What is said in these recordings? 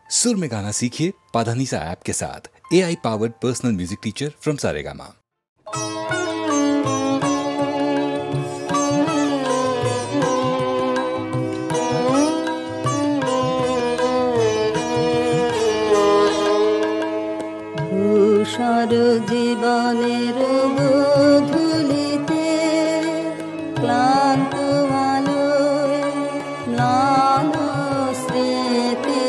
सुर में गाना सीखिए पाधानीसा ऐप के साथ। AI powered personal music teacher from Saregama. ধূসর জীবনের গোধূলিতে ক্লান্ত আলোয় ম্লান স্মৃতি,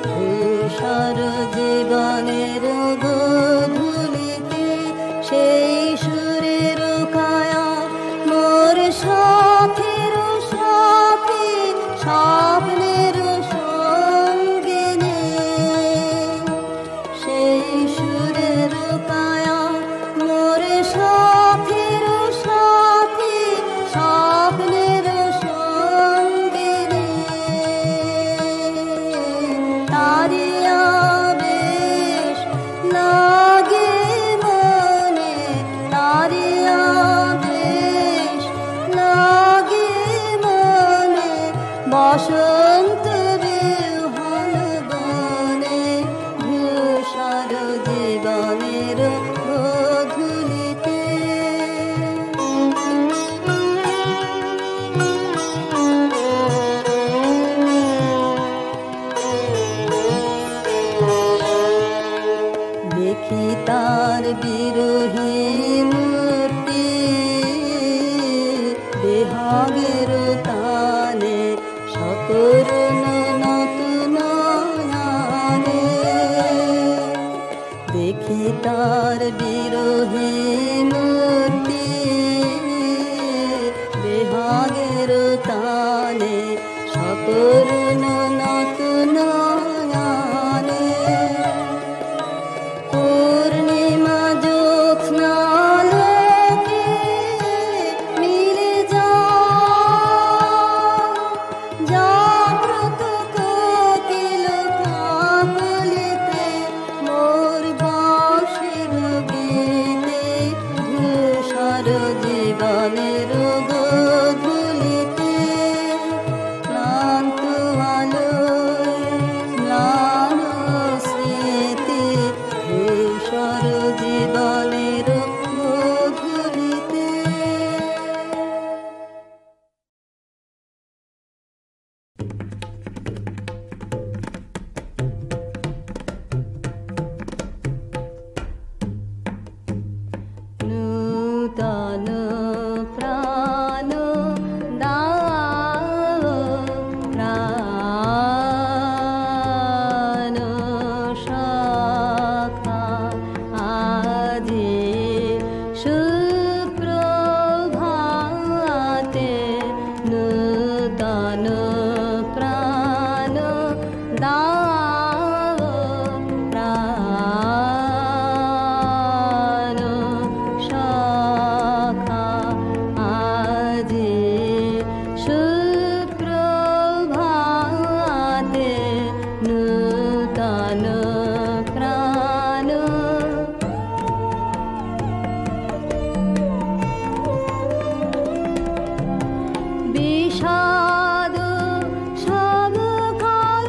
ধূসর জীবনের গোধূলিতে সেই সুরের কায়া মোর সাথের সাথে স্বপ্নের সঙ্গিনী, সেই সুরের কায়া মোর সাথের সাথে স্বপ্নের সঙ্গিনী, তারি আবেশ লাগে মনে, তারি আবেশ লাগে মনে, বসন্ত বিহন বনে ধূসর জীবনের গোধূলিতে। দেখি তার বিরোহী মূর্তি বেহাগের তানে সকরুণ নতুন নয়নে, দেখি তার বিরোহী মূর্তি বেহাগের তানে সকরুণ নতুন নয়নে, পূর্ণিমা জ্যোৎস্না লোকে মিলে জাগ্রত কোকিল কাকলিতে মোর বাঁশির গীতে, ধূসর জীবনের গোধূলিতে ক্লান্ত আলোয় ম্লান স্মৃতি, ধূসর জীবনের গোধূলিতে। নূতন প্রাণ দাও, প্রাণ শাখা আজি সুপ্রভাতে, নূতন প্রাণ দাও, প্রাণ শাখা আজি সুপ্রভাতে, নূতন প্রাণ। বিষাদ সব কাল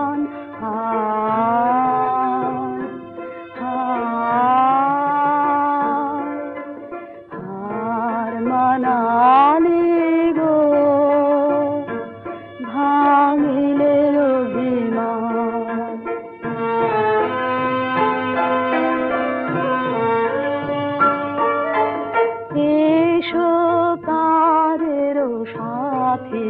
গান হার মানালে গো ভাঙিলে অভিমান এসো কারের সাথে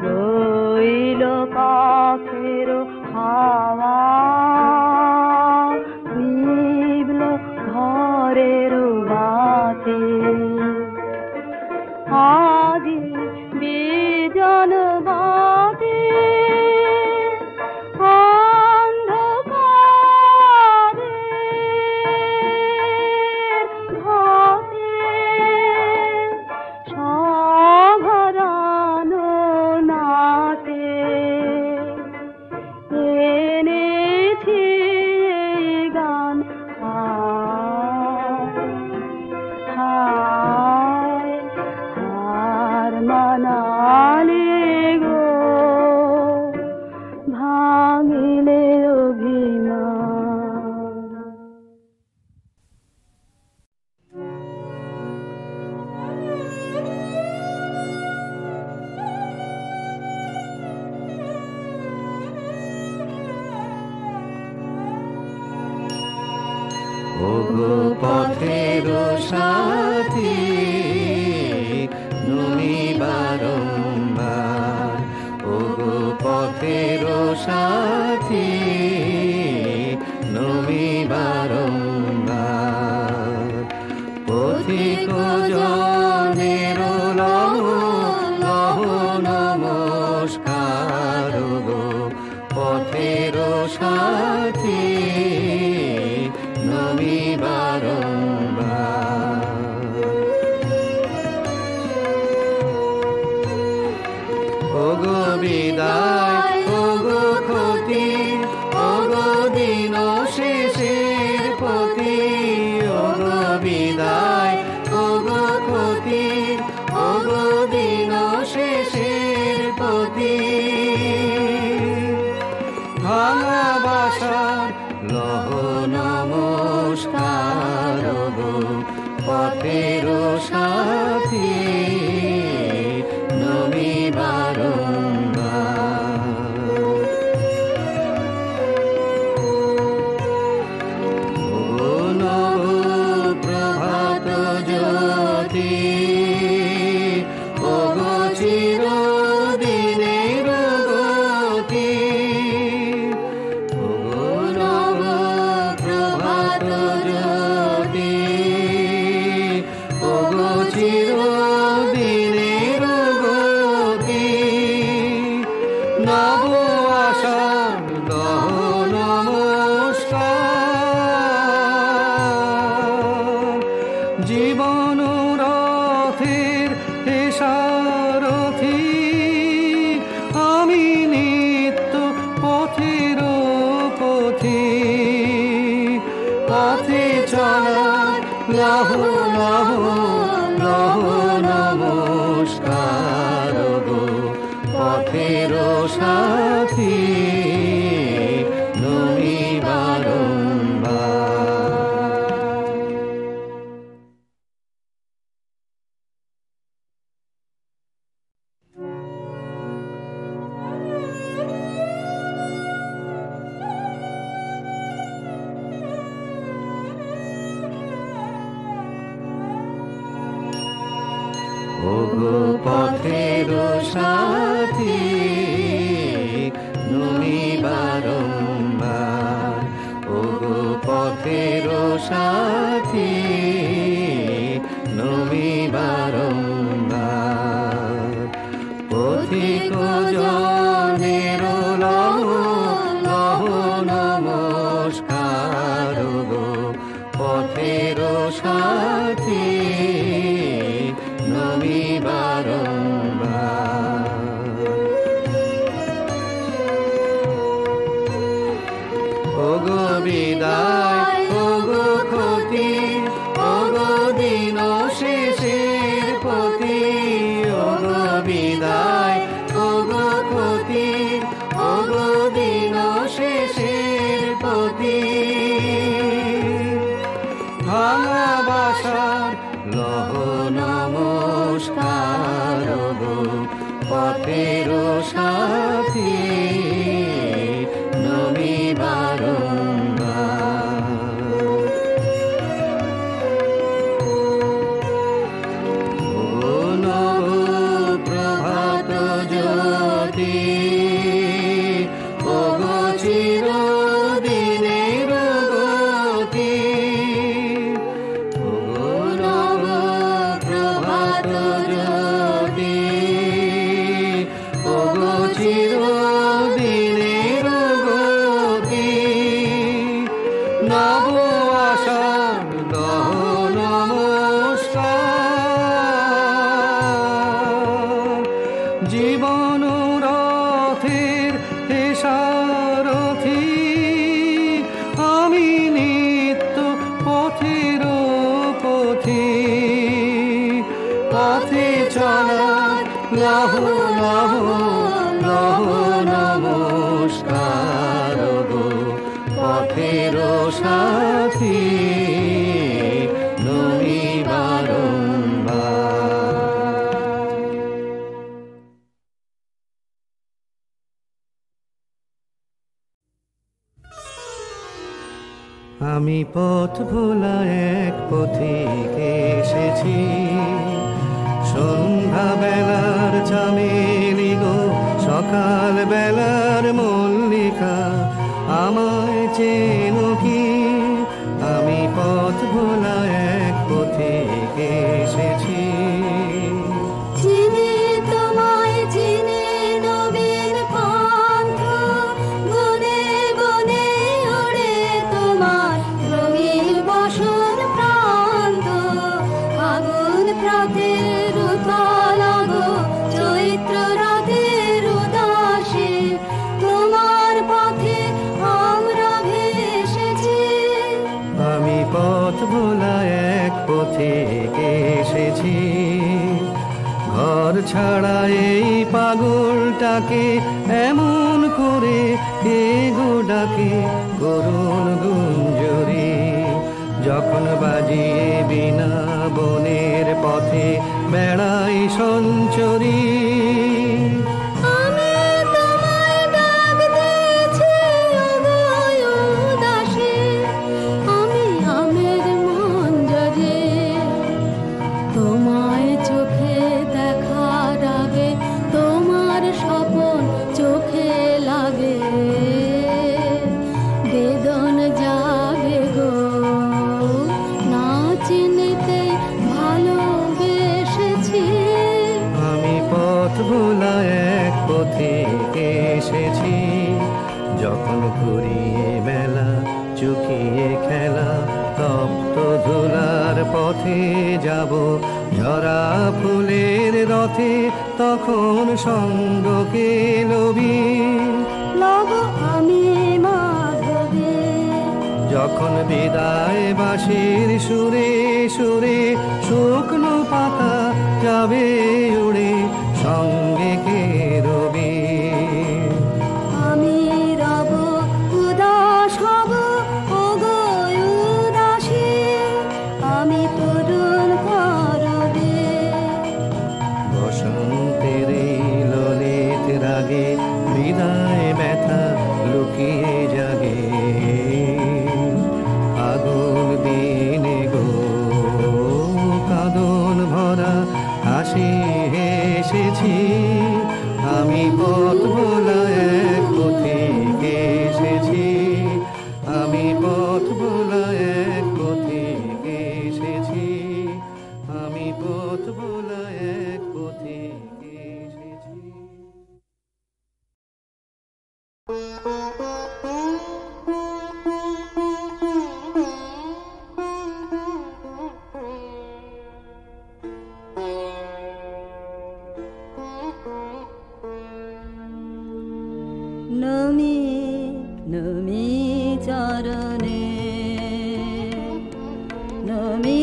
রইল কাফের হাওয়া নিভল ঘরের বাতি আজি বিজন বাতি ভাঙিলে অভিমান ওগো পথের সাথী নমি বারম্বার ওগো পথের সাথী নমি বারম্বার পথিক জনের লহ লহ নমস্কার গো পথের সাথী নমি বারম্বার ওগো বিদায় ওগো ক্ষতি ওগো দিন শেষের পতি ওগো বিদায় ওগো ক্ষতি ওগো দিন শেষের পতি ভাঙা বাসার লহ নমস্কার গো পথের সাথী নমি বারম্বার ও নব প্রভাত জ্যোতি ওগো চিরদিনের গতি ওগো নব প্রভাত জ্যোতি ওগো চিরদিনের গতি নব আশার লহ নমস্কার জীবন রথের হে সারথি আমি নিত্য পথের পথি পথে চলার লহ লহ লহ নমস্কার গো পথের সাথী নমি বারম্বার ওগো পথের সাথী নমি বারম্বার ওগো পথের সাথী নমি বারম্বার পথিক জনের লহ লহ নমস্কার গো পথের সাথী নমি বারম্বার ওগো বিদায় ওগো ক্ষতি ওগো দিন শেষের পতি ওগো বিদায় ওগো ক্ষতি দিন শেষের প্রতি ভালোবাসার লহ নমস্কার গো পথের সাথী নমি বারংবার ও নব প্রভাত জ্যোতি ও গো চিরদিনের গতি ও নব প্রভাত জ্যোতি ও গো চিরদিনের গতি নব আশার লহ নমস্কার জীবন রথের সারথি আমি নিত্য পথের পথি পথে চলার লহ লহ লহ নমস্কার গো পথের সাথী নমি বারংবার আমি পথ ভোলা এক পথিক এসেছি সন্ধ্যা বেলার চামেলি গো সকাল বেলার মল্লিকা আমায় চেনো কি আমি পথ ভোলা এক পথিক এসেছি চিনি তোমায় চিনি নবীন পন্থ বনে বনে ওড়ে তোমার রঙিন বসন প্রান্ত আগুন প্রাতের উতলাগো চৈত্র রাতের উদাসী তোমার পথে আমরা ভেসেছি আমি পথ ভোলা এক পথিক এসেছি ঘর ছাড়া এই পাগলটাকে এমন করে কে গো ডাকে করুণ গুঞ্জরি যখন বাজিয়ে বিনা বনের পথে বেড়াই সঞ্চরী আমি তোমায় ডাক দিয়েছি ওগো উদাসী আমি আমের মঞ্জরি তোমায় চোখে দেখার আগে তোমার স্বপন চোখে লাগে বেদন যাবে গো না চিনিতে ভালোবেসেছি আমি পথ ভোলা এক পথিক এসেছি যখন ঘুরিয়ে বেলা চুকিয়ে খেলা তপ্ত ধুলার পথে যাব ঝরা ফুলের রথে তখন সঙ্গকে লবি লব আমি মাধবী যখন বিদায় বাঁশির সুরে সুরে শুকনো পাতা যাবে উড়ে সঙ্গে কে রবি আমি রব উদাস হব ওগো উদাসী আমি তরুণ করবে বসন্তের এই ললিত রাগে বিদায় ব্যথা লুকিয়ে জাগে আগুন দিনে গো কাঁদন ভরা হাসি হেসেছি আমি পথ ভোলা এক পথিক এসেছি আমি পথ ভোলা এক পথিক এসেছি আমি পথ ভোলা এক পথিক এসেছি নমি নমি চরণে নমি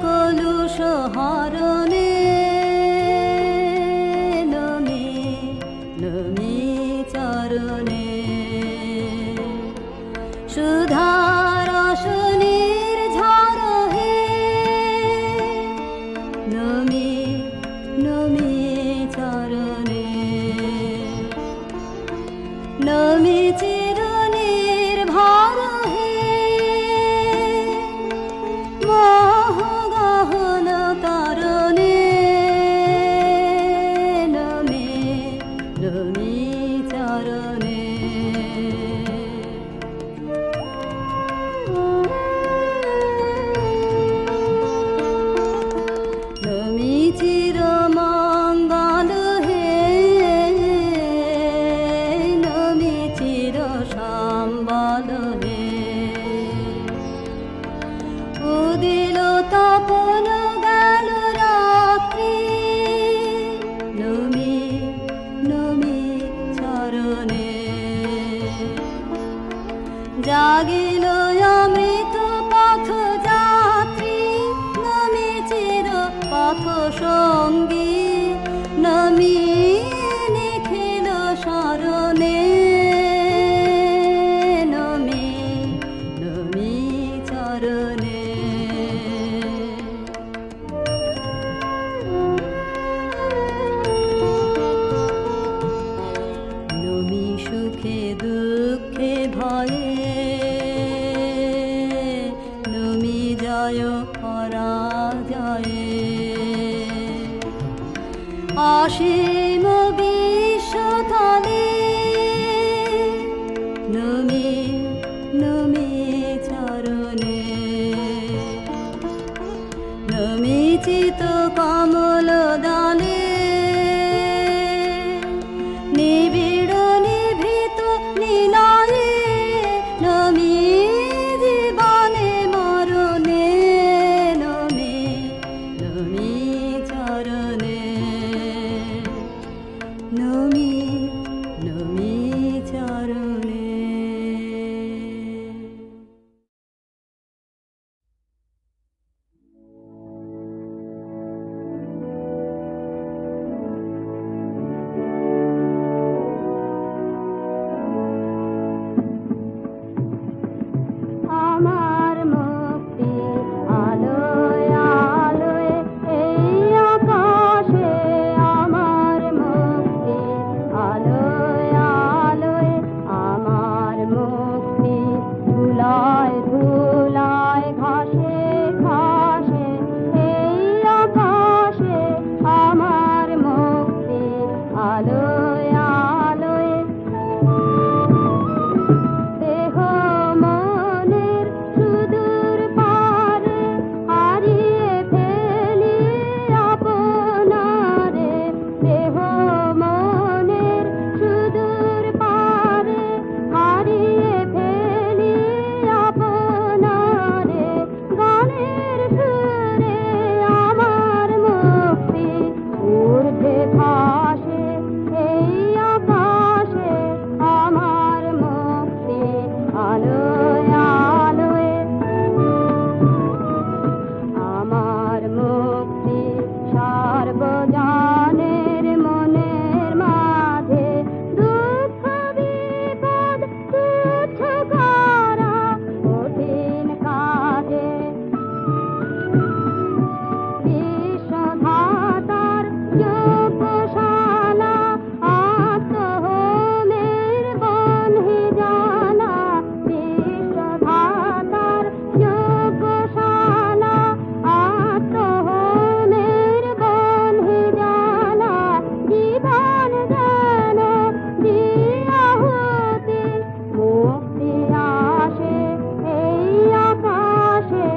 কলুষ হরণে নমি নমি চরণে নমি চিরনির্ভর হে মহগহন তরণে নমি নমি চরণে নমি চিরমঙ্গল হে নমি চির সম্বল হে উদিল তপন গেল রাত্রি নমি নমি চরণে জাগিল অমৃত পথ যাত্রী নমি চির পথ সঙ্গী নমি নিখিল শরণে নমি নমি চরণে নমি সুখে দুঃখে ভয়ে নমি জয় পরাজয়ে অসীম বিশ্বতলে নমি নমি চরণে নমি চিত কমল দানে নিবিড় নিভৃত নিলয়ে নমি জীবনে মরণে নমি নমি চরণে নমি নমি চরণে আমার মুক্তি আলোয় আলোয় এই আকাশে আমার মুক্তি আলোয় আলোয় আমার মুক্তি ধুলায় ধুলায় ঘাসে ঘাসে এই আকাশে আমার মুক্তি আলোয় আলোয় দেহ মনের সুদূর পারে হারিয়ে ফেলি আপনারে দেহ মনের সুদূর পারে হারিয়ে ফেলি আপনারে গানের সুরে আমার মুক্তি ঊর্ধ্বে ভাসে এই আকাশে আমার মুক্তি আলোয় আলোয় আমার মুক্তি সর্বজনের মনের মাঝে দুঃখ বিপদ তুচ্ছ করা কঠিন কাজে বিশ্বধাতার যোগ্যশালা আত্মহোমের বন্ধি জানা বিশ্বধাতার যোগ্যশালা আত্মহোমের বন্ধি জানা জীবন যেন দিয়াহুতি মুক্তি আসে এই আকাশে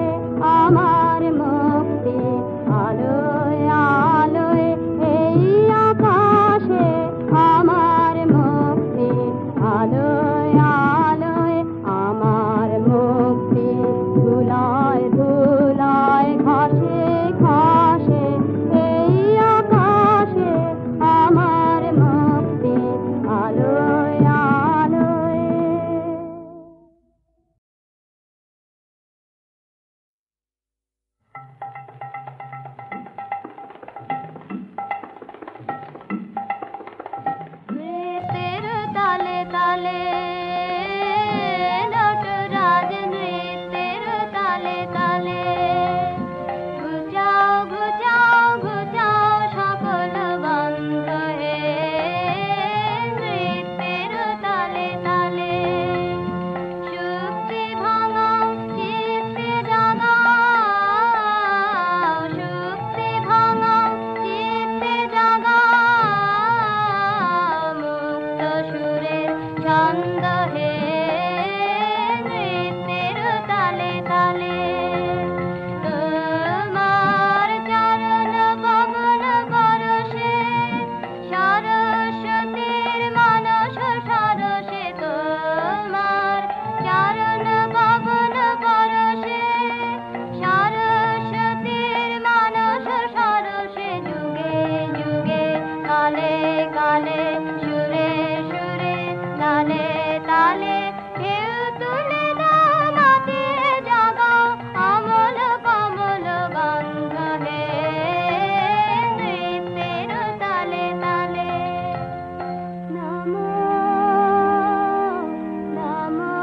আমার মুক্তি আলোয় আলোয় এই আকাশে আমার মুক্তি আলোয় আলোয় আমার মুক্তি ধুলায় ধুলায় ঘাসে ঘাসে এই আকাশে আমার মুক্তি আলোয় আলোয় নৃত্যের তালে তালে নটরাজ নৃত্যের তালে তালে ঘুচাও ঘুচাও ঘুচাও সকল বন্ধ হে নৃত্যের তালে সুরের ছন্দ হে নৃত্যের তালে তালে তোমার চরণ পবন পরশে সরস্বতীর মানস সরসে তোমার চরণ পবন পরশে সরস্বতীর মানস সরসে যুগে যুগে কালে কালে সুরে সুরে তালে তালে ঢেউ তুলে দাও মাতিয়ে জাগাও অমল কমল গন্ধ হে নৃত্যের তালে তালে নমো নমো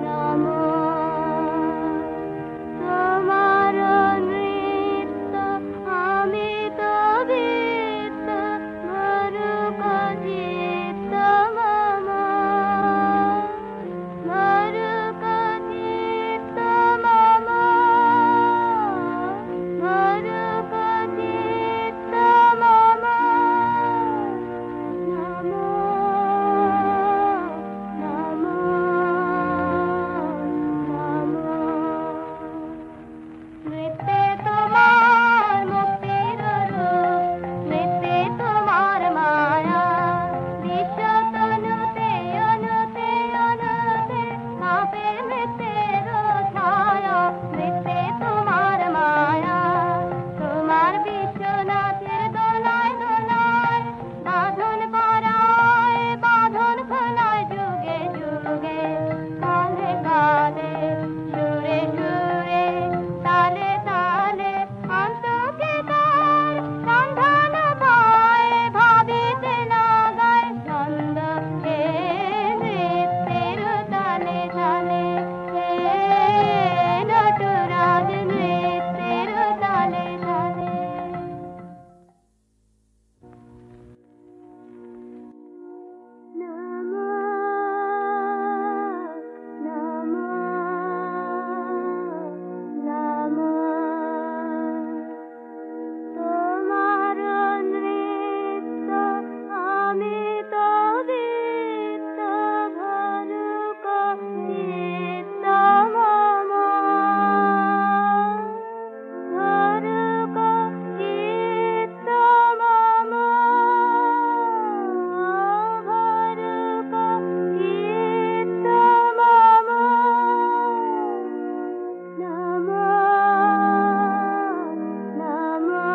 নমো তোমার নৃত্য আমি তো বিত্ত মরুক চিত্ত মম মরুক চিত্ত মম মরুক চিত্ত মম নমো নমো নমো নৃত্যে তোমার মুক্তির রূপ নৃত্যে তোমার মায়া বিশ্ব তনুতে অনুতে অনুতে কাঁপে নৃত্যের ছায়া নৃত্যে তোমার মায়া তোমার বিশ্বনাথের দোলায় দোলায় বাঁধন পরায় বাঁধন খোলায় যুগে যুগে কালে কালে সুরে সুরে তালে তালে অন্তকে তার সন্ধান পায় ভাবিতে লাগায় ছন্দ হে নৃত্যের তালে তালে হে নটরাজ নৃত্যের তালে তালে নমো নমো নমো তোমার নৃত্য আমি তো বিত্ত ভরুক চিত্ত মম ভরুক চিত্ত মম ভরুক চিত্ত মম নমো নমো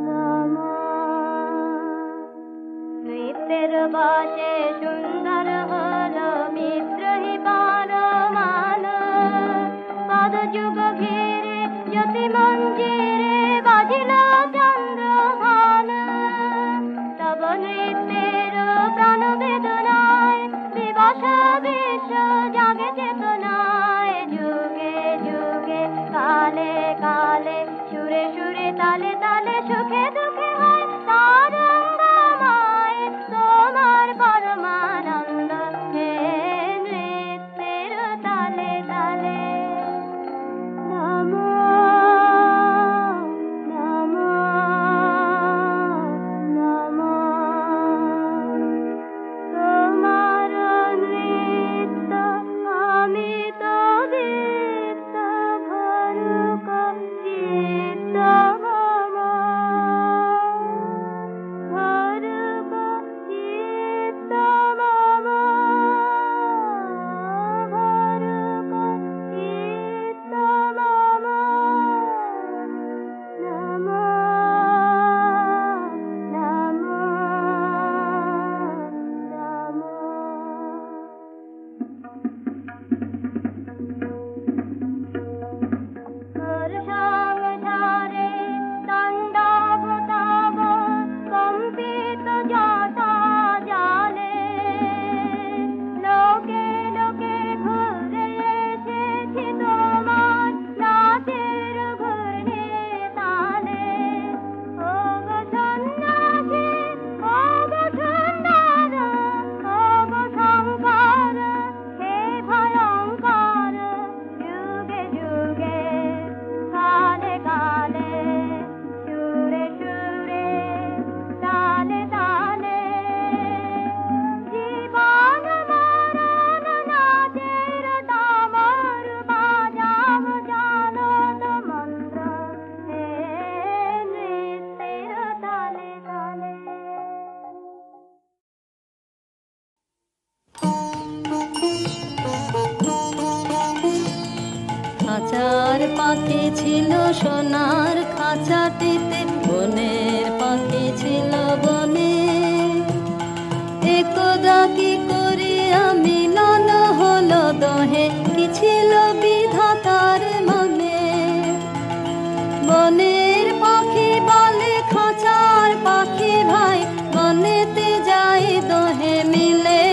নমো নৃত্যের বসে সুন্দর হলো বিদ্রোহী পরমান পদ যুগ ঘিরে জ্যোতি মঞ্জিরে বাজিল চন্দ্রভান তব নৃত্যের প্রাণ বেদনায় দিবস বিশ্ব জাগে চেতনায় যুগে যুগে কালে কালে সুরে সুরে তালে তালে সুখে দুঃখে হয় তারঙ্গময় তোমার পরমানন্দ হে নৃত্যের তালে তালে নমো পাখি ছিল সোনার খাঁচাটিতে, বনের পাখি ছিল বনে। একদা কি করি আমি মিলন হলো দহে, কি ছিল বিধাতার মনে। বনের পাখি বলে খাঁচার পাখি ভাই, বনেতে যাই দহে মিলে।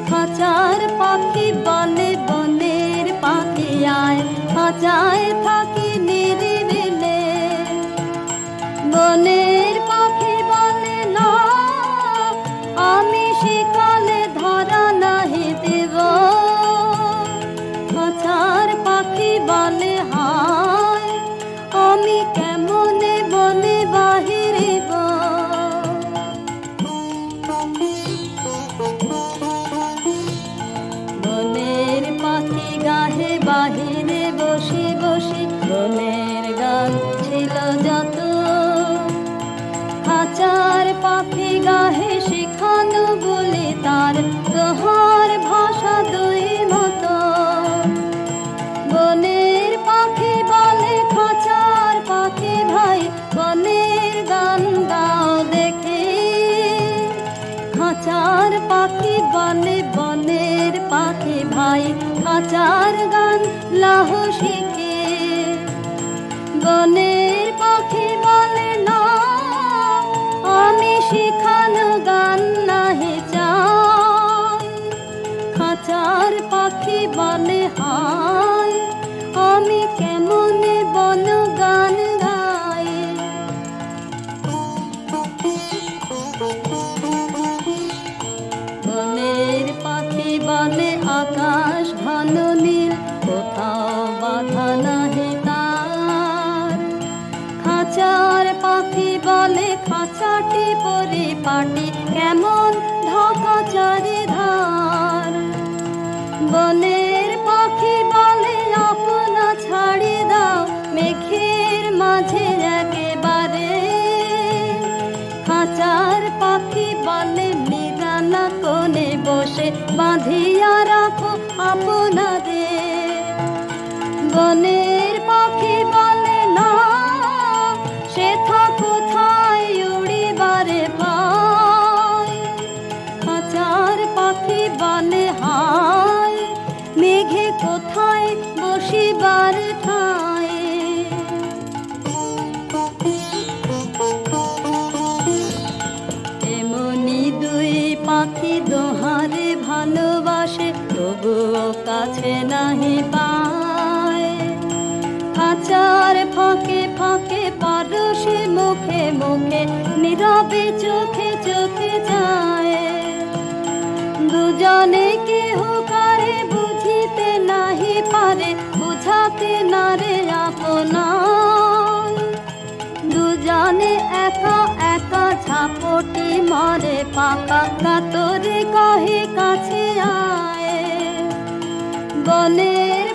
খাঁচার পাখি বলে বনের পাখি আয়, খাঁচায় থাকি নিরিবিলে। বনের পাখি বলে না, আমি শিকালে ধরা নাহি দেব। খাঁচার পাখি বলে হায়, আমি কেমনে বনে বাহিরিব। বনের পাখি গাহে বাহিরে বসি বসি, বনের গান ছিল যত। খাঁচার পাখি গাহে শিখানো বলে তার, দোহার ভাষা দুই মতো। বনের পাখি বলে খাঁচার পাখি ভাই, বনের গান গাও দেখে। খাঁচার পাখি বলে বনের পাখি ভাই, খাঁচার গান লাহ শিখে। বনের পাখি বলে না, আমি শিখানো গান নাহি চাই। খাঁচার পাখি বলে হায়, আমি কেমনে বন গান গাই। বনের পাখি বলে আকাশ ঘন নীল, কোথাও বাধা নাহি তার। খাঁচার পাখি বলে খাঁচাটি পরিপাটি, কেমন ঢাকা চারিধার। বনের পাখি বলে আপনা ছাড়ি দাও, মেঘের মাঝে একেবারে। খাঁচার পাখি বলে নিরালা কোণে বসে, বাঁধিয়া রাখো আপনাদের। বনের পাখি বলে না, সেথা কোথায় উড়িবারে পায়। খাঁচার পাখি বলে হায়, মেঘে কোথায় বসিবার ঠায়। এমনি দুই পাখি দোহারে ভালোবাসে, তবুও কাছে নাহি পায়। খাঁচার ফাঁকে ফাঁকে পারসে মুখে মুখে, নীরবে চোখে চোখে যায়। দুজনে কেহ কারে বুঝিতে নাহি পারে, বুঝাতে নারে আপনার। দুজনে একা একা ঝাপটি মারে, পাকা কাতরে কহে কাছে আয়। বনের